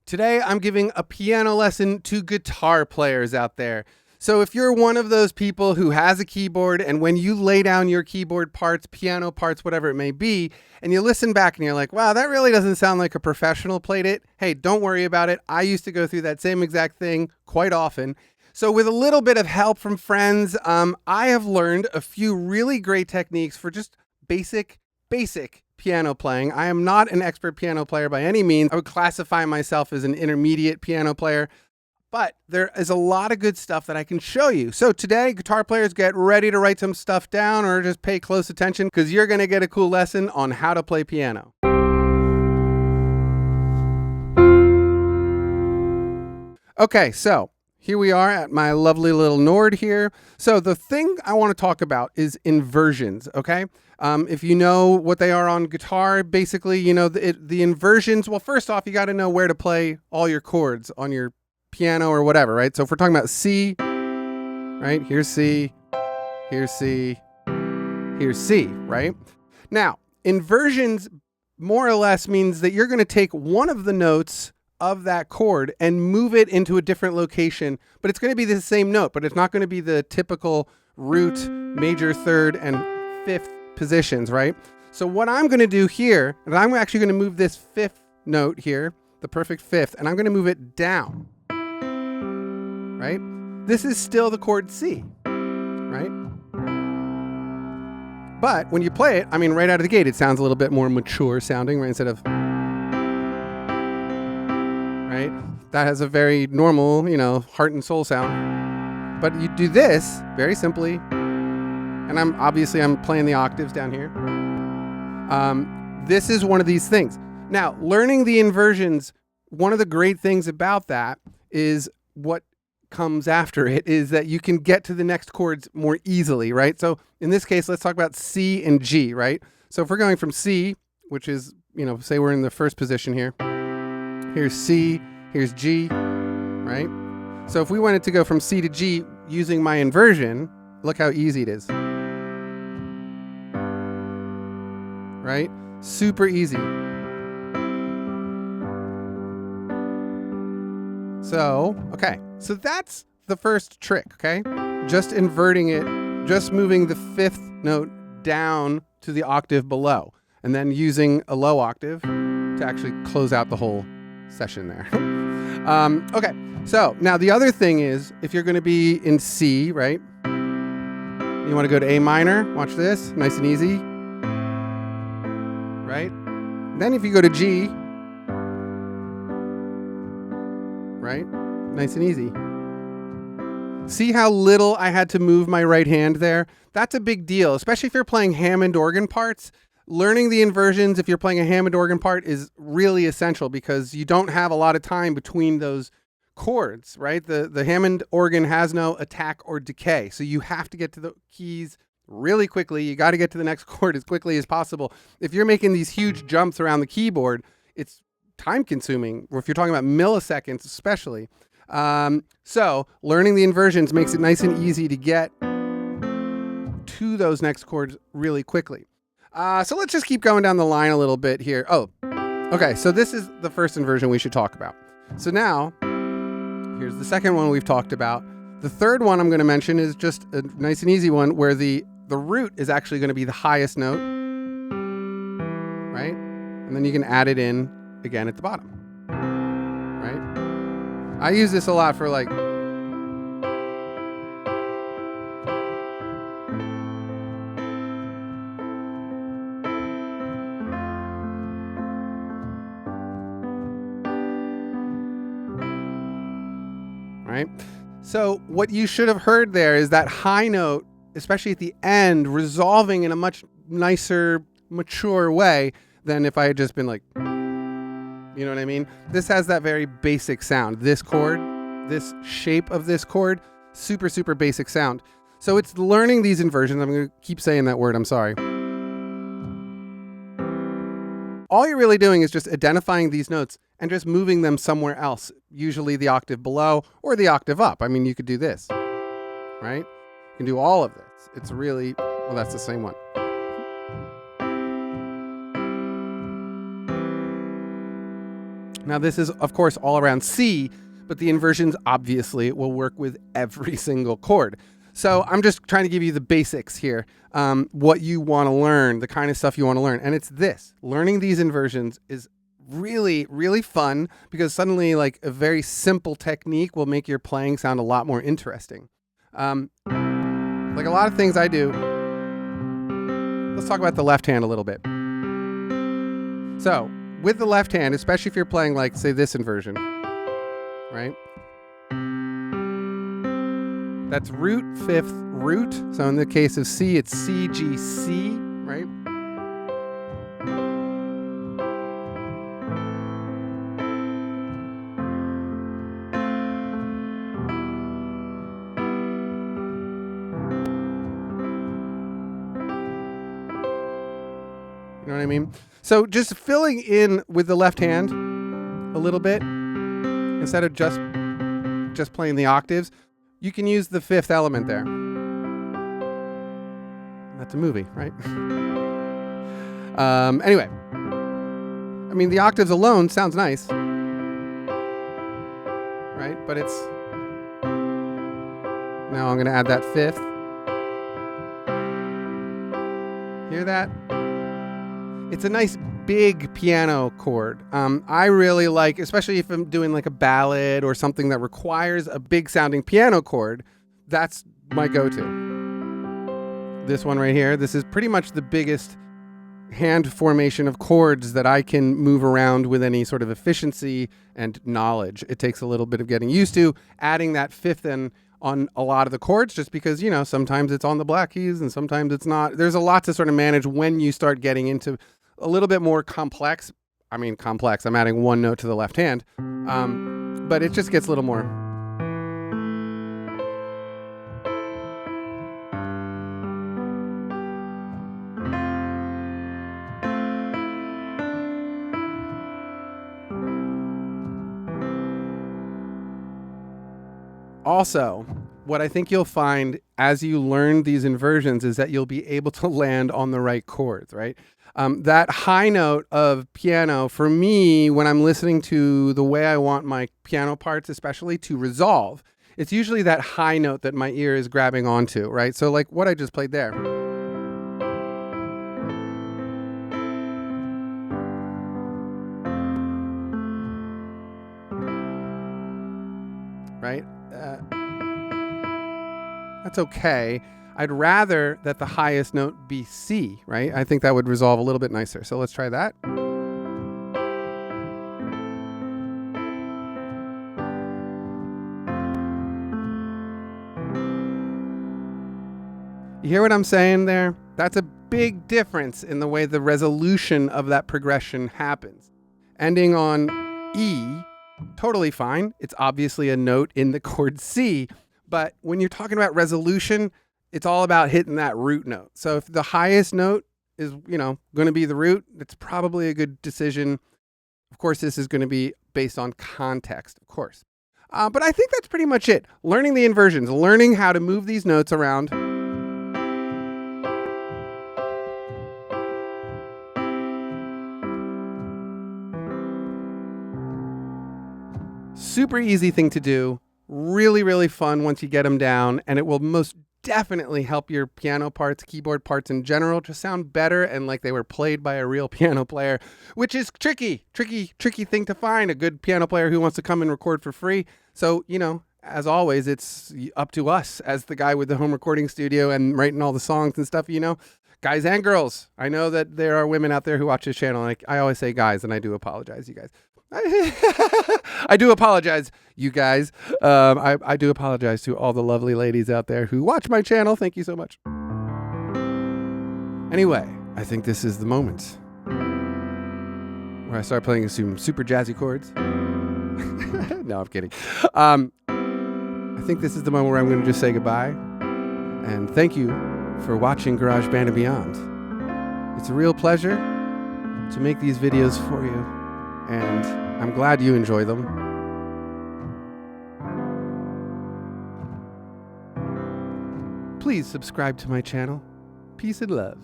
Today, I'm giving a piano lesson to guitar players out there. So if you're one of those people who has a keyboard and when you lay down your keyboard parts, piano parts, whatever it may be, and you listen back and you're like, wow, that really doesn't sound like a professional played it. Hey, don't worry about it. I used to go through that same exact thing quite often. So with a little bit of help from friends, I have learned a few really great techniques for just basic piano playing. I am not an expert piano player by any means. I would classify myself as an intermediate piano player, but there is a lot of good stuff that I can show you. So today, guitar players, get ready to write some stuff down or just pay close attention because you're going to get a cool lesson on how to play piano. Okay, so here we are at my lovely little Nord here. So the thing I want to talk about is inversions, okay? If you know what they are on guitar, basically, you know, the inversions, well, first off, you got to know where to play all your chords on your piano or whatever, right? So if we're talking about C, right? Here's C, here's C, here's C, right? Now, inversions more or less means that you're going to take one of the notes of that chord and move it into a different location, but it's going to be the same note, but it's not going to be the typical root, major, third, and fifth positions, right? So what I'm going to do here, and I'm actually going to move this fifth note here, the perfect fifth, and I'm going to move it down, right? This is still the chord C, right? But when you play it, I mean, right out of the gate, it sounds a little bit more mature sounding, right? Instead of, right? That has a very normal, you know, heart and soul sound. But you do this very simply, and I'm playing the octaves down here. This is one of these things. Now, learning the inversions, one of the great things about that is what comes after it is that you can get to the next chords more easily, right? So in this case, let's talk about C and G, right? So if we're going from C, which is, you know, say we're in the first position here. Here's C, here's G, right? So if we wanted to go from C to G using my inversion, look how easy it is. Right? Super easy. So, okay. So that's the first trick, okay? Just inverting it, just moving the fifth note down to the octave below, and then using a low octave to actually close out the whole session there. Okay. So now the other thing is, if you're going to be in C, right? You want to go to A minor. Watch this. Nice and easy. Right? Then if you go to G, right? Nice and easy. See how little I had to move my right hand there? That's a big deal, especially if you're playing Hammond organ parts. Learning the inversions, if you're playing a Hammond organ part, is really essential because you don't have a lot of time between those chords, right? The Hammond organ has no attack or decay. So you have to get to the keys really quickly. You got to get to the next chord as quickly as possible. If you're making these huge jumps around the keyboard, it's time consuming, or if you're talking about milliseconds especially. So learning the inversions makes it nice and easy to get to those next chords really quickly. So let's just keep going down the line a little bit here. Oh, okay. So this is the first inversion we should talk about. So now here's the second one we've talked about. The third one I'm going to mention is just a nice and easy one where the root is actually going to be the highest note, right? And then you can add it in again at the bottom, right? I use this a lot for like, right? So what you should have heard there is that high note, especially at the end, resolving in a much nicer, mature way than if I had just been like, you know what I mean? This has that very basic sound. This chord, this shape of this chord, super, super basic sound. So it's learning these inversions. I'm going to keep saying that word. I'm sorry. All you're really doing is just identifying these notes and just moving them somewhere else, usually the octave below or the octave up. I mean, you could do this, right? You can do all of this. It's really, well, that's the same one. Now, this is, of course, all around C, but the inversions obviously will work with every single chord. So I'm just trying to give you the basics here, what you want to learn, the kind of stuff you want to learn. And it's this. Learning these inversions is really, really fun because suddenly like a very simple technique will make your playing sound a lot more interesting. Like a lot of things I do. Let's talk about the left hand a little bit. So with the left hand, especially if you're playing like, say, this inversion, right? That's root, fifth, root. So in the case of C, it's C, G, C, right? You know what I mean? So just filling in with the left hand a little bit, instead of just playing the octaves, you can use the fifth element there. That's a movie, right? Anyway, I mean, the octaves alone sounds nice, right? But it's, now I'm going to add that fifth. Hear that? It's a nice big piano chord. I really like, especially if I'm doing like a ballad or something that requires a big sounding piano chord, that's my go-to. This one right here, this is pretty much the biggest hand formation of chords that I can move around with any sort of efficiency and knowledge. It takes a little bit of getting used to adding that fifth in on a lot of the chords, just because, you know, sometimes it's on the black keys and sometimes it's not. There's a lot to sort of manage when you start getting into a little bit more complex. I mean, complex. I'm adding one note to the left hand, but it just gets a little more. Also, what I think you'll find as you learn these inversions is that you'll be able to land on the right chords, right? That high note of piano, for me, when I'm listening to the way I want my piano parts especially to resolve, it's usually that high note that my ear is grabbing onto, right? So like what I just played there. Right? That's okay. I'd rather that the highest note be C, right? I think that would resolve a little bit nicer. So let's try that. You hear what I'm saying there? That's a big difference in the way the resolution of that progression happens. Ending on E, totally fine. It's obviously a note in the chord C, but when you're talking about resolution, it's all about hitting that root note. So if the highest note is, you know, going to be the root, it's probably a good decision. Of course, this is going to be based on context, of course. But I think that's pretty much it. Learning the inversions, learning how to move these notes around. Super easy thing to do. Really, really fun once you get them down, and it will most definitely help your piano parts, keyboard parts in general, just sound better and like they were played by a real piano player, which is tricky thing to find, a good piano player who wants to come and record for free. So, you know, as always, it's up to us as the guy with the home recording studio and writing all the songs and stuff, you know, guys and girls. I know that there are women out there who watch this channel. Like I always say guys, and I do apologize, you guys. I do apologize, you guys. I do apologize to all the lovely ladies out there who watch my channel. Thank you so much. Anyway, I think this is the moment where I start playing some super jazzy chords. No, I'm kidding. I think this is the moment where I'm going to just say goodbye. And thank you for watching Garageband and Beyond. It's a real pleasure to make these videos for you. And I'm glad you enjoy them. Please subscribe to my channel. Peace and love.